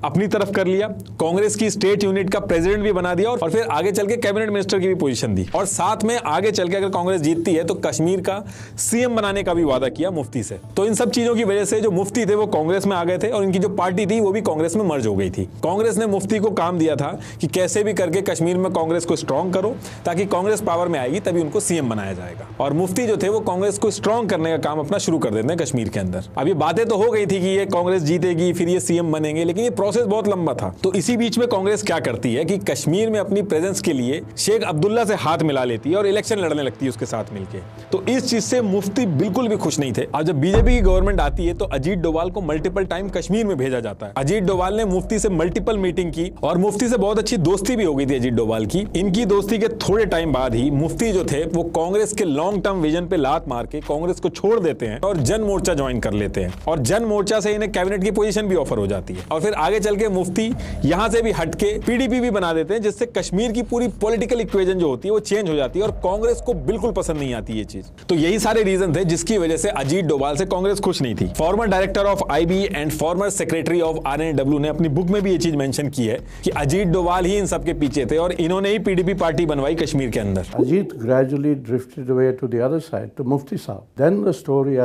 Speaker 1: अपनी तरफ कर लिया, कांग्रेस की स्टेट यूनिट का प्रेसिडेंट भी बना दिया और फिर आगे चल के कैबिनेट मिनिस्टर की भी पोजीशन दी और साथ में आगे चल के अगर कांग्रेस जीतती है तो कश्मीर का CM बनाने का भी वादा किया मुफ्ती से। तो इन सब चीजों की वजह से जो मुफ्ती थे वो कांग्रेस में आ गए थे और इनकी जो पार्टी थी वो भी कांग्रेस में मर्ज हो गई थी। कांग्रेस कांग्रेस ने मुफ्ती को काम दिया था कि कैसे भी करके कश्मीर में कांग्रेस को स्ट्रांग करो, ताकि कांग्रेस पावर में आएगी तभी उनको सीएम बनाया जाएगा। और मुफ्ती जो थे वो कांग्रेस को स्ट्रांग करने का काम अपना शुरू कर देते हैं कश्मीर के अंदर। अब ये बातें तो हो गई थी कि ये कांग्रेस जीतेगी फिर ये सीएम बनेंगे, लेकिन ये प्रोसेस बहुत लंबा था। तो इसी बीच में कांग्रेस क्या करती है कि कश्मीर में अपनी प्रेजेंस के लिए शेख अब्दुल्ला से हाथ मिला लेती है और इलेक्शन लड़ने लगती है उसके साथ मिलकर। तो इस चीज से मुफ्ती बिल्कुल भी खुश नहीं थे। अब जब बीजेपी की गवर्नमेंट आती है तो अजीत डोभाल को मल्टीपल टाइम कश्मीर में भेजा जाता है। अजीत डोभाल ने मुफ्ती से मल्टीपल मीटिंग की और मुफ्ती से बहुत अच्छी दोस्ती भी हो गई थी अजीत डोभाल की। इनकी दोस्ती के थोड़े टाइम बाद ही मुफ्ती जो थे वो कांग्रेस के लॉन्ग टर्म विजन पे लात मार के कांग्रेस को छोड़ देते हैं और जन मोर्चा ज्वाइन कर लेते हैं। और जन मोर्चा से इन्हें कैबिनेट की पोजीशन भी ऑफर हो जाती है। और फिर आगे चल के मुफ्ती यहां से भी हटके पीडीपी भी बना देते हैं, जिससे कश्मीर की पूरी पॉलिटिकल इक्वेशन जो होती है वो चेंज हो जाती है और कांग्रेस को बिल्कुल पसंद नहीं आती ये चीज। तो यही सारे रीजन थे जिसकी वजह से अजीत डोभाल से कांग्रेस खुश नहीं थी। Former director of IB and former secretary of RNW ने अपनी बुक में भी ये चीज मेंशन की है कि अजीत डोभाल ही इन सब के पीछे थे और इन्होंने ही पीडीपी पार्टी बनवाई कश्मीर के अंदर।
Speaker 2: Ajit gradually drifted away to the other side, to Mufti Saab. Then the story,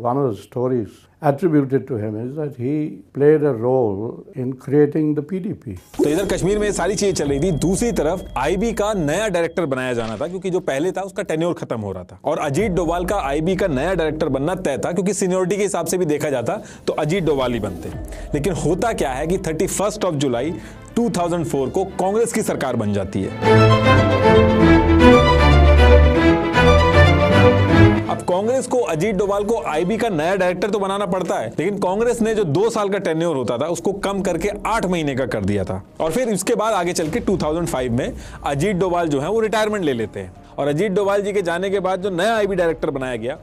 Speaker 2: one of the stories attributed to him is that he played a role in creating the PDP.
Speaker 1: तो इधर कश्मीर में ये सारी चीजें चल रही थी। दूसरी तरफ आईबी का नया डायरेक्टर बनाया जाना था, क्योंकि जो पहले था उसका टेन्योर खत्म हो रहा था। और अजीत डोभाल का आईबी का नया डायरेक्टर बनना तय था, क्योंकि सीनियरिटी के हिसाब से भी देखा जाता तो अजीत डोभाल ही बनते। लेकिन होता क्या है कि 31 जुलाई 2004 को कांग्रेस की सरकार बन जाती है। अब कांग्रेस को अजीत डोभाल को आईबी का नया डायरेक्टर तो बनाना पड़ता है, लेकिन कांग्रेस ने जो 2 साल का टेन्योर होता था उसको कम करके 8 महीने का कर दिया था। और फिर इसके बाद आगे चल के 2005 में अजीत डोभाल जो है वो रिटायरमेंट ले लेते हैं। और अजीत डोभाल जी के जाने के बाद जो नया आईबी डायरेक्टर बनाया गया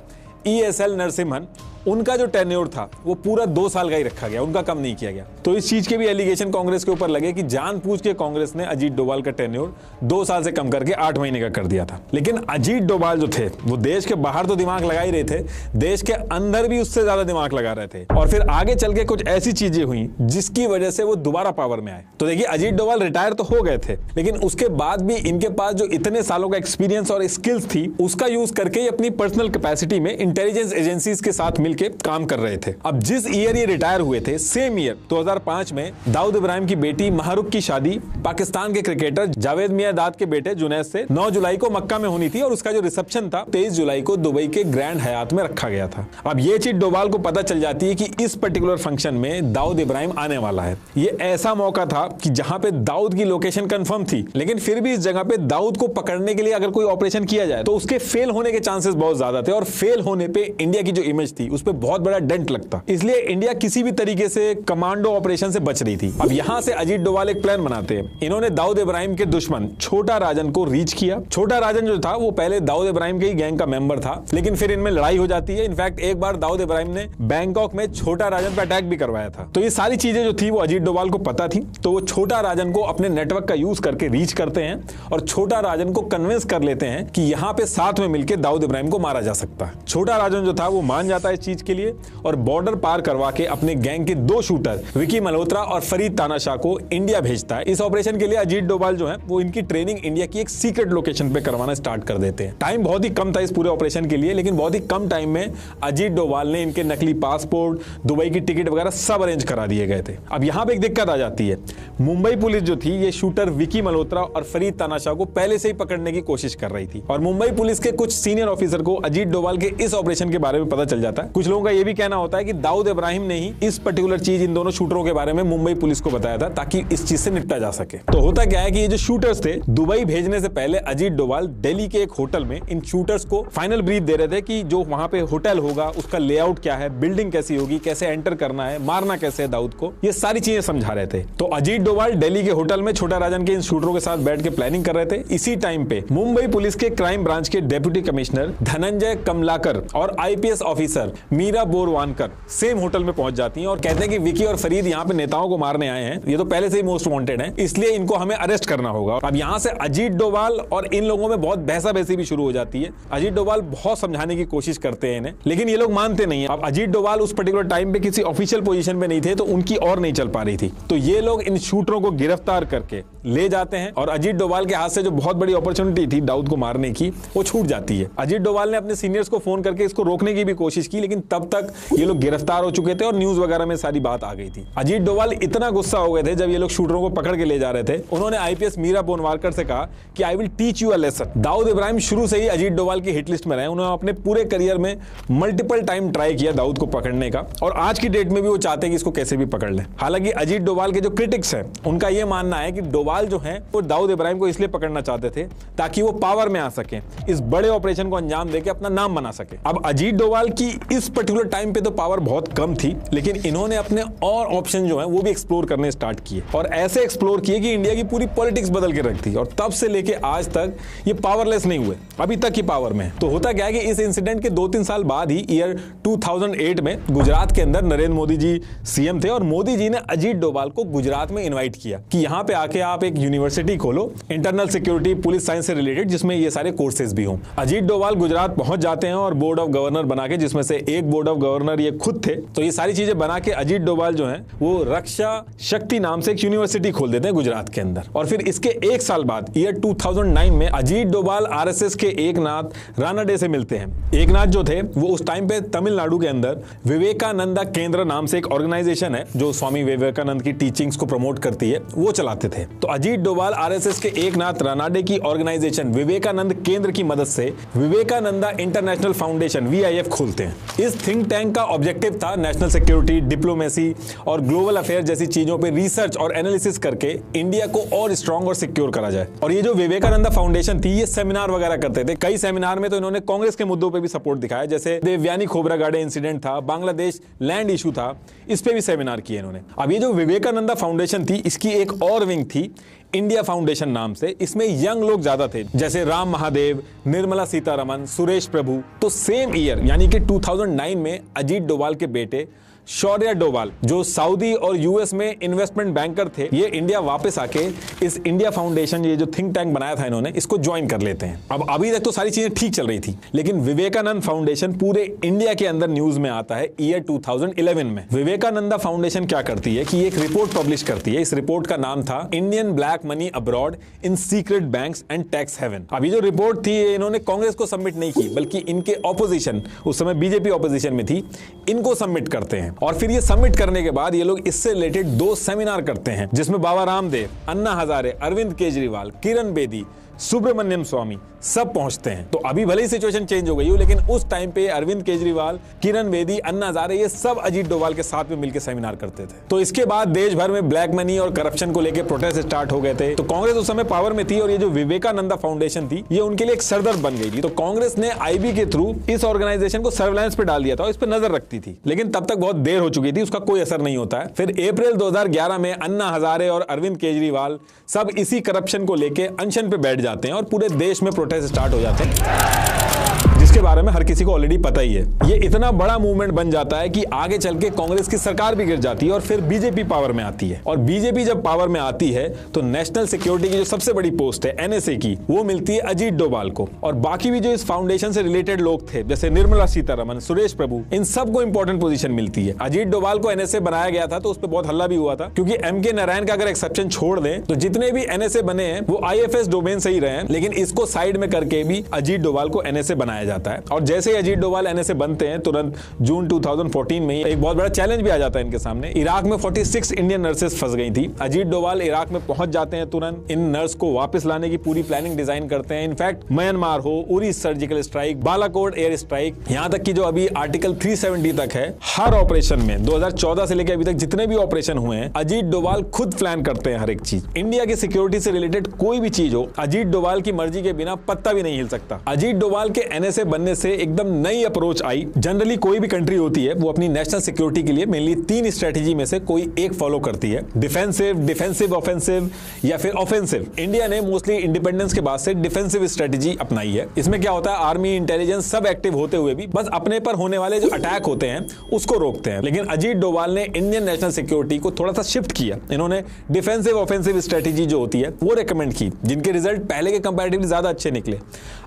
Speaker 1: ESL नरसिम्हन, उनका जो टेन्योर था वो पूरा 2 साल का ही रखा गया, उनका कम नहीं किया गया। तो इस चीज के भी एलिगेशन कांग्रेस के ऊपर लगे कि जानबूझ के कांग्रेस ने अजीत डोभाल का टेन्योर 2 साल से कम करके 8 महीने का कर दिया था। लेकिन अजीत डोभाल जो थे वो देश के बाहर तो दिमाग लगा ही रहे थे, देश के अंदर भी उससे ज्यादा दिमाग लगा रहे थे। और फिर आगे चल के कुछ ऐसी चीजें हुई जिसकी वजह से वो दोबारा पावर में आए। तो देखिए, अजीत डोभाल रिटायर तो हो गए थे, लेकिन उसके बाद भी इनके पास जो इतने सालों का एक्सपीरियंस और स्किल्स थी उसका यूज करके अपनी पर्सनल कैपेसिटी में इंटेलिजेंस एजेंसीज के साथ मिलकर काम कर रहे थे। अब जिस ईयर ये रिटायर हुए थे, सेम ईयर 2005 में दाऊद इब्राहिम की बेटी महरुख की शादी पाकिस्तान के क्रिकेटर जावेद मियांदाद के बेटे जुनैद से 9 जुलाई को मक्का में होनी थी और उसका जो रिसेप्शन था 23 जुलाई को दुबई के ग्रैंड हयात में रखा गया था। अब ये चीज डोभाल को पता चल जाती है कि इस पर्टिकुलर फंक्शन में दाऊद इब्राहिम आने वाला है। ये ऐसा मौका था कि जहां पे दाऊद की लोकेशन कंफर्म थी, लेकिन फिर भी इस जगह पे दाऊद को पकड़ने के लिए अगर कोई ऑपरेशन किया जाए तो उसके फेल होने के चांसेस बहुत ज्यादा थे। और फेल होने पे इंडिया की जो इमेज थी उस पर बहुत बड़ा डेंट लगता, इसलिए इंडिया किसी भी तरीके से कमांडो ऑपरेशन से बच रही थी। अब यहां से अजीत डोभाल एक प्लान बनाते हैं। इन्होंने दाऊद इब्राहिम के दुश्मन छोटा राजन को रीच किया। छोटा राजन जो था वो पहले दाऊद इब्राहिम के ही गैंग का मेंबर था, लेकिन फिर इनमें लड़ाई हो जाती है। इनफैक्ट एक बार दाऊद इब्राहिम ने बैंकॉक में छोटा राजन पर अटैक भी करवाया था। तो ये सारी चीजें जो थी वो अजीत डोभाल को पता थी, तो वो छोटा राजन को अपने नेटवर्क का यूज करके रीच करते हैं और छोटा राजन को कन्विंस कर लेते हैं कि यहां पे साथ में मिलकर दाऊद इब्राहिम को मारा जा सकता है। छोटा राजन जो था वो मान जाता है इस चीज के लिए और बॉर्डर पार करवा के अपने गैंग के 2 शूटर विकी मल्होत्रा और फरीद तानाशाह को इंडिया भेजता है। इस ऑपरेशन के लिए अजीत डोभाल जो है वो इनकी ट्रेनिंग इंडिया की एक सीक्रेट लोकेशन पे करवाना स्टार्ट कर देते हैं। टाइम बहुत ही कम था इस पूरे ऑपरेशन के लिए, लेकिन बहुत ही कम टाइम में अजीत डोभाल ने इनके नकली पासपोर्ट, दुबई की टिकट वगैरह सब अरेंज करा दिए गए थे। अब यहां पे एक दिक्कत आ जाती है। मुंबई पुलिस जो थी ये शूटर विकी मल्होत्रा और फरीद तानाशाह को पहले से ही पकड़ने की कोशिश कर रही थी और मुंबई पुलिस के कुछ सीनियर ऑफिसर को अजीत डोभाल के इस ऑपरेशन के बारे में पता चल जाता है। कुछ लोगों का यह भी कहना होता है कि दाऊद इब्राहिम ने ही इस पर्टिकुलर चीज इन दोनों शूटरों के बारे में मुंबई पुलिस को बताया था ताकि इस चीज से निपटा जा सके। तो होता क्या है कि ये जो शूटर्स थे, दुबई भेजने से पहले अजीत डोभाल दिल्ली के एक होटल में इन शूटर्स को फाइनल ब्रीफ दे रहे थे कि जो वहां पे होटल होगा उसका लेआउट क्या है, बिल्डिंग कैसी होगी, कैसे एंटर करना है, मारना कैसे है दाऊद को, ये सारी चीजें समझा रहे थे। तो अजीत डोभाल दिल्ली के होटल में छोटा राजन के इन शूटरों के साथ बैठ के प्लानिंग कर रहे थे। इसी टाइम पे मुंबई पुलिस के क्राइम ब्रांच के डेप्यूटी कमिश्नर धनंजय कमलाकर और IPS officer Meera Borwankar same hotel में पहुंच जाती हैं और कहते हैं कि विकी और फरीद यहाँ पे नेताओं को मारने आए हैं, ये तो पहले से ही मोस्ट वांटेड हैं, इसलिए इनको हमें अरेस्ट करना होगा। अब यहाँ से अजीत डोभाल और इन लोगों में बहुत बहसा-बहसी भी शुरू हो जाती है। अजीत डोभाल बहुत समझाने की कोशिश करते हैं इन्हें, लेकिन ये लोग मानते नहीं है। अब अजीत डोभाल उस पर्टिकुलर टाइम पे किसी ऑफिशियल पोजीशन पे नहीं थे, तो उनकी और नहीं चल पा रही थी। तो ये लोग इन शूटरों को गिरफ्तार करके ले जाते हैं और अजीत डोभाल के हाथ से जो बहुत बड़ी अपॉर्चुनिटी थी दाऊद को मारने की, वो छूट जाती है। अजीत डोभाल ने अपने सीनियर्स को फोन करके इसको रोकने की भी कोशिश की, लेकिन लेकिन तब तक ये लोग गिरफ्तार हो चुके थे और न्यूज वगैरह में सारी बात आ गई थी। अजीत डोभाल इतना गुस्सा हो गए थे जब ये लोग शूटरों को पकड़ के ले जा रहे थे, उन्होंने आईपीएस मीरा बोनवारकर से कहा कि I will teach you a lesson. Dawood Ibrahim शुरू से ही अजीत डोभाल की हिट लिस्ट में रहे, उन्होंने अपने पूरे करियर में मल्टीपल टाइम ट्राई किया दाऊद को पकड़ने का, और आज की डेट में भी वो चाहते हैं कि इसको कैसे भी पकड़ ले। हालांकि अजीत डोभाल के जो क्रिटिक्स हैं उनका यह मानना है कि डोभाल जो है वो दाऊद इब्राहिम को इसलिए पकड़ना चाहते थे ताकि वो पावर में आ सके, इस बड़े ऑपरेशन को अंजाम देके अपना नाम बना सके। अब अजीत डोभाल की इस पर्टिकुलर टाइम पे तो पावर बहुत कम थी, लेकिन इन्होंने अपने और ऑप्शन जो है वो भी एक्सप्लोर करने स्टार्ट किए, और ऐसे एक्सप्लोर किए कि इंडिया की पूरी पॉलिटिक्स बदल के रख दी, और तब से लेके आज तक ये पावरलेस नहीं हुए, अभी तक ही पावर में। तो होता क्या है कि इस इंसिडेंट के 2-3 साल बाद ही ईयर 2008 में गुजरात के अंदर नरेंद्र मोदी जी सीएम थे, और मोदी जी ने अजीत डोभाल को गुजरात में इनवाइट किया कि यहां पे आके आप एक यूनिवर्सिटी खोलो इंटरनल सिक्योरिटी पुलिस साइंस से रिलेटेड, जिसमें ये सारे कोर्सेज भी हों। अजीत डोभाल गुजरात पहुंच जाते हैं और बोर्ड ऑफ गवर्नर बना के, जिसमें से एक बोर्ड ऑफ गवर्नर ये खुद थे, तो ये सारी चीजें बना के अजीत डोभाल जो है वो रक्षा शक्ति नाम से एक यूनिवर्सिटी खोल देते हैं गुजरात के अंदर। और फिर इसके 1 साल बाद ईयर 2009 में अजीत डोभाल आरएसएस के एकनाथ रानाडे से मिलते हैं। एकनाथ जो थे वो उस टाइम पे तमिलनाडु के अंदर विवेकानंदा केंद्र नाम से एक ऑर्गेनाइजेशन है जो स्वामी विवेकानंद की टीचिंग्स को प्रमोट करती है, वो चलाते थे। तो अजीत डोभाल आरएसएस के एकनाथ रानाडे की ऑर्गेनाइजेशन विवेकानंद केंद्र की मदद से विवेकानंदा इंटरनेशनल फाउंडेशन VIF खोलते हैं। इस थिंक टैंक का ऑब्जेक्टिव था नेशनल सिक्योरिटी, डिप्लोमेसी और ग्लोबल अफेयर जैसी चीजों पे रिसर्च और एनालिसिस करके इंडिया को और स्ट्रांग और सिक्योर करा जाए। और ये जो विवेकानंदा फाउंडेशन थी ये सेमिनार वगैरह करते थे। कई सेमिनार में तो इन्होंने कांग्रेस के मुद्दों पे भी सपोर्ट दिखाया, जैसे देवयानी खोबरागाड़े इंसिडेंट था, बांग्लादेश लैंड इशू था, इस पे भी सेमिनार किए इन्होंने। अब ये जो विवेकानंदा फाउंडेशन थी इसकी एक और विंग थी इंडिया फाउंडेशन नाम से, इसमें यंग लोग ज्यादा थे, जैसे राम महादेव, निर्मला सीतारमन, सुरेश प्रभु। तो सेम ईयर यानी कि 2009 में अजीत डोभाल के बेटे शौर्य डोभाल जो सऊदी और यूएस में इन्वेस्टमेंट बैंकर थे, ये इंडिया वापस आके इस इंडिया फाउंडेशन, ये जो थिंक टैंक बनाया था इन्होंने, इसको ज्वाइन कर लेते हैं। अब अभी तक तो सारी चीजें ठीक चल रही थी, लेकिन विवेकानंद फाउंडेशन पूरे इंडिया के अंदर न्यूज में आता है ईयर 2011 में। विवेकानंदा फाउंडेशन क्या करती है कि एक रिपोर्ट पब्लिश करती है। इस रिपोर्ट का नाम था Indian black money abroad in secret banks and tax haven. अब ये जो रिपोर्ट थी इन्होंने कांग्रेस को सबमिट नहीं की, बल्कि इनके ऑपोजिशन, उस समय बीजेपी ऑपोजिशन में थी, इनको सबमिट करते हैं। और फिर ये सबमिट करने के बाद ये लोग इससे रिलेटेड 2 सेमिनार करते हैं, जिसमें बाबा रामदेव, अन्ना हजारे, अरविंद केजरीवाल, किरण बेदी, सुब्रमण्यम स्वामी सब पहुंचते हैं। तो अभी भले ही सिचुएशन चेंज हो गई हो, लेकिन उस टाइम पे अरविंद केजरीवाल, किरण बेदी, अन्ना हजारे ये सब अजीत डोभाल के साथ में मिलकर सेमिनार करते थे। तो इसके बाद देश भर में ब्लैक मनी और करप्शन को लेकर प्रोटेस्ट स्टार्ट हो गए थे। तो कांग्रेस उस समय पावर में थी और ये जो विवेकानंदा फाउंडेशन थी ये उनके लिए एक सरदर्द बन गई थी। तो कांग्रेस ने IB के थ्रू इस ऑर्गेनाइजेशन को सर्विलांस पे डाल दिया था और इस पर नजर रखती थी, लेकिन तब तक बहुत देर हो चुकी थी, उसका कोई असर नहीं होता है। फिर अप्रैल 2011 में अन्ना हजारे और अरविंद केजरीवाल सब इसी करप्शन को लेकर अनशन पे बैठ जाते हैं और पूरे देश में प्रोटेस्ट स्टार्ट हो जाते हैं, जिसके बारे में हर किसी को ऑलरेडी पता ही है। ये इतना बड़ा मूवमेंट बन जाता है कि आगे चल के कांग्रेस की सरकार भी गिर जाती है और फिर बीजेपी पावर में आती है। और बीजेपी जब पावर में आती है तो नेशनल सिक्योरिटी की जो सबसे बड़ी पोस्ट है NSA की, वो मिलती है अजीत डोभाल को। और बाकी भी जो इस फाउंडेशन से रिलेटेड लोग थे, जैसे निर्मला सीतारमन, सुरेश प्रभु, इन सबको इंपॉर्टेंट पोजीशन मिलती है। अजीत डोभाल को NSA बनाया गया था तो उस पर बहुत हल्ला भी हुआ था, क्योंकि MK नारायण का अगर एक्सेप्शन छोड़ दें तो जितने भी NSA बने हैं वो IFS डोमेन से ही रहे हैं, लेकिन इसको साइड में करके भी अजीत डोभाल को NSA बनाया जाता है। और जैसे ही अजीत डोभाल NSA बनते हैं तुरंत जून 2014 में एक बहुत बड़ा चैलेंज भी आ जाता है इनके सामने। इराक में 46 इंडियन नर्सेस फंस गई थी। अजीत डोभाल इराक में पहुंच जाते हैं, तुरंत इन नर्स को वापस लाने की पूरी प्लानिंग डिजाइन करते हैं। इनफैक्ट म्यांमार हो, Uri surgical strike, Balakot air strike, यहां तक कि जो अभी आर्टिकल 370 तक है, हर ऑपरेशन में 2014 से लेकर अभी तक जितने भी ऑपरेशन हुए हैं अजीत डोभाल खुद प्लान करते हैं हर एक चीज। इंडिया की सिक्योरिटी से रिलेटेड कोई भी चीज हो, अजीत डोभाल की मर्जी के बिना पत्ता भी नहीं हिल सकता। अजीत डोभाल के NSA बनने से एकदम नई अप्रोच आई। जनरली कोई भी कंट्री होती है वो अपनी नेशनल सिक्योरिटी के लिए मेनली 3 स्ट्रेटेजी में से कोई एक फॉलो करती है, डिफेंसिव, डिफेंसिव ऑफेंसिव या फिर ऑफेंसिव। इंडिया ने मोस्टली इंडिपेंडेंस के बाद से डिफेंसिव स्ट्रेटेजी अपनाई है। इसमें क्या होता है, आर्मी, इंटेलिजेंस सब एक्टिव होते हुए भी बस अपने पर होने वाले जो अटैक होते हैं उसको रोकते हैं। लेकिन अजीत डोभाल ने इंडियन नेशनल सिक्योरिटी को थोड़ा सा शिफ्ट किया। इन्होंने डिफेंसिव ऑफेंसिव स्ट्रेटेजी जो होती है वो रेकमेंड की, जिनके रिजल्ट पहले के कंपैरेटिवली ज्यादा अच्छे निकले।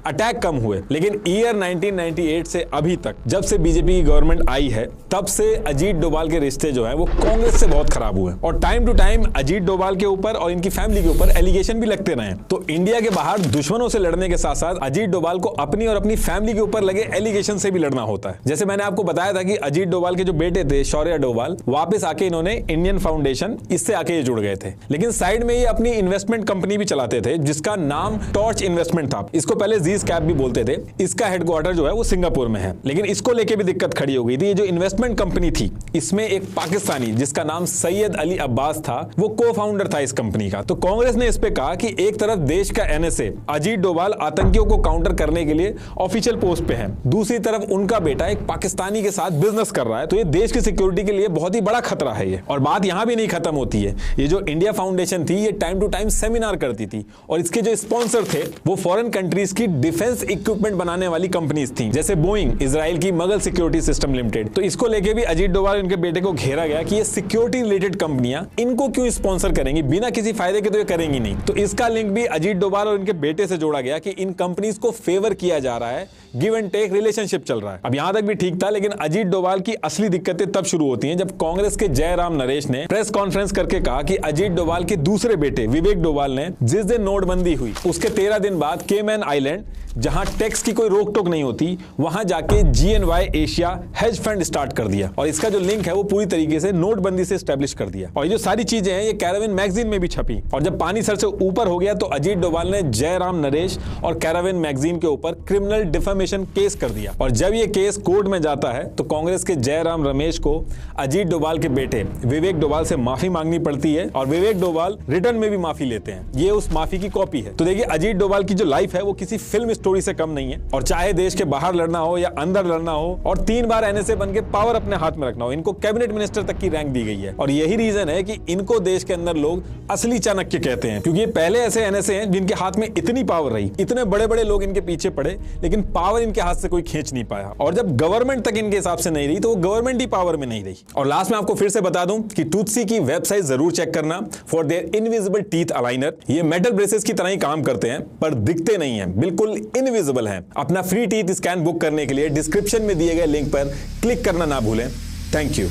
Speaker 1: अटैक कम हुए, लेकिन ईयर 1998 से अभी तक, जब से बीजेपी की गवर्नमेंट आई है, तब से अजीत डोभाल के रिश्ते जो है वो कांग्रेस से बहुत खराब हुए और time to time Ajit Doval के ऊपर और इनकी फैमिली के ऊपर एलिगेशन भी लगते रहे। तो इंडिया के बाहर दुश्मनों से लड़ने के साथ साथ अजीत डोभाल को अपनी और अपनी फैमिली के ऊपर लगे एलिगेशन से भी लड़ना होता है। जैसे मैंने आपको बताया था कि अजीत डोभाल के जो बेटे थे शौर्य डोभाल, वापस आके इन्होंने इंडियन फाउंडेशन, इससे आके ये जुड़ गए थे। लेकिन साइड में ये अपनी इन्वेस्टमेंट कंपनी भी चलाते थे जिसका नाम टॉर्च इन्वेस्टमेंट था। इसको पहले जीज कैप भी बोलते थे। इसका हेडक्वार्टर जो है वो सिंगापुर में है। लेकिन इसको लेके भी दिक्कत खड़ी हो गई थी। ये जो इन्वेस्टमेंट कंपनी थी, इसमें एक पाकिस्तानी जिसका नाम सैयद अली अब्बास था, वो को फाउंडर था इस कंपनी का। तो कांग्रेस ने इस पे कहा कि एक तरफ देश का एनएसए अजीत डोभाल आतंकियों को काउंटर करने के लिए ऑफिशियल पोस्ट पे है, दूसरी तरफ उनका बेटा एक पाकिस्तानी के साथ बिजनेस कर रहा है, तो ये देश की सिक्योरिटी के लिए बहुत ही बड़ा खतरा है ये। और बात यहां भी नहीं खत्म होती है। ये जो इंडिया फाउंडेशन थी, ये टाइम टू टाइम सेमिनार करती थी और इसके जो स्पॉन्सर थे वो फॉरेन कंट्रीज की डिफेंस इक्विपमेंट बनाने वाली कंपनीज थी, जैसे बोइंग, इजराइल की मगल सिक्योरिटी सिस्टम लिमिटेड। तो इसको लेके भी अजीत डोभाल और इनके बेटे को घेरा गया कि ये सिक्योरिटी रिलेटेड कंपनियां इनको क्यों स्पॉन्सर करेंगी, बिना किसी फायदे के तो ये करेंगी नहीं। तो इसका लिंक भी अजीत डोभाल और इनके बेटे से जोड़ा गया कि इन कंपनीज को फेवर किया जा रहा है, गिव एंड टेक रिलेशनशिप चल रहा है। अब यहां तक भी ठीक था, लेकिन अजीत डोभाल की असली दिक्कतें तब शुरू होती हैं जब कांग्रेस के जयराम नरेश ने प्रेस कॉन्फ्रेंस करके कहा कि अजीत डोभाल के दूसरे बेटे विवेक डोभाल ने जिस दिन नोटबंदी हुई उसके 13 दिन बाद केमैन आइलैंड, जहां टैक्स की कोई रोक टोक नहीं होती, वहां जाके GNY Asia hedge fund start कर दिया और इसका जो लिंक है वो पूरी तरीके से नोटबंदी से एस्टेब्लिश कर दिया। और ये जो सारी चीजें हैं ये कैरावन मैगजीन में भी छपी और जब पानी सर से ऊपर हो गया तो अजीत डोभाल ने जयराम नरेश और कैरावन मैगजीन के ऊपर क्रिमिनल डिफेमेशन केस कर दिया। और जब ये केस कोर्ट में जाता है तो कांग्रेस के जयराम रमेश को अजीत डोभाल के बेटे विवेक डोभाल से माफी मांगनी पड़ती है और विवेक डोभाल रिटर्न में भी माफी लेते हैं। ये उस माफी की कॉपी है। तो देखिए, अजीत डोभाल की जो लाइफ है वो किसी फिल्म स्टोरी से कम नहीं है। और चाहे देश के बाहर लड़ना हो या अंदर लड़ना हो और 3 बार एनएसए बन के पावर अपने हाथ में रखना हो, इनको कैबिनेट मिनिस्टर तक की रैंक दी गई है। और यही रीजन है कि इनको देश के अंदर लोग असली चाणक्य कहते हैं, क्योंकि ये पहले ऐसे एनएसए हैं जिनके हाथ में इतनी पावर रही, इतने बड़े बड़े लोग इनके पीछे पड़े, लेकिन पावर इनके हाथ से कोई खींच नहीं पाया। और जब गवर्नमेंट तक इनके हिसाब से नहीं रही तो वो गवर्नमेंट ही पावर में नहीं रही। और लास्ट में आपको फिर से बता दूं कि टूथसी की वेबसाइट जरूर चेक करना for their invisible teeth aligner. ये मेटल ब्रेसेस की तरह ही काम करते हैं पर दिखते नहीं है, बिल्कुल इनविजिबल है। अपना फ्री टीथ स्कैन बुक करने के लिए डिस्क्रिप्शन में दिए गए लिंक पर क्लिक करना ना भूलें। Thank you.